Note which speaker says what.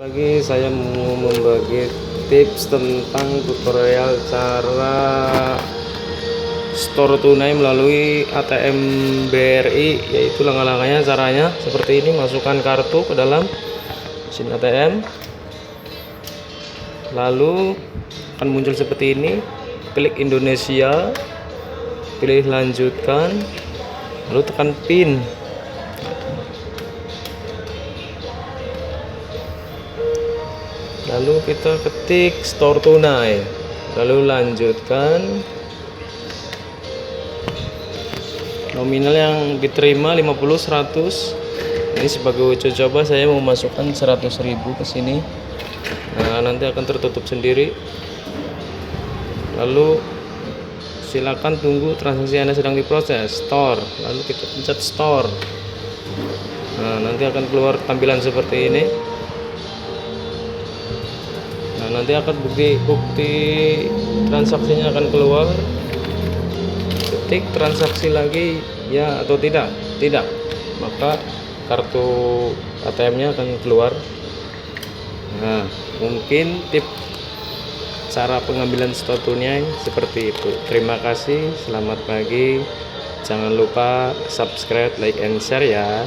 Speaker 1: Lagi saya mau membagi tips tentang tutorial cara store tunai melalui ATM BRI, yaitu langkah-langkahnya. Caranya seperti ini: masukkan kartu ke dalam mesin ATM, lalu akan muncul seperti ini. Klik Indonesia, pilih lanjutkan, lalu tekan PIN. Lalu kita ketik store tunai, lalu lanjutkan. Nominal yang diterima 50, 100. Ini sebagai uji coba saya mau masukkan 100.000 ke sini. Nah, nanti akan tertutup sendiri. Lalu silakan tunggu transaksi Anda sedang diproses. Store, lalu kita pencet store. Nah, nanti akan keluar tampilan seperti ini. Nah, nanti akan bukti transaksinya akan keluar. Ketik transaksi lagi ya atau tidak, maka kartu ATM-nya akan keluar. Nah, mungkin tips cara pengambilan store tunai seperti itu. Terima kasih, selamat pagi. Jangan lupa subscribe, like, and share ya.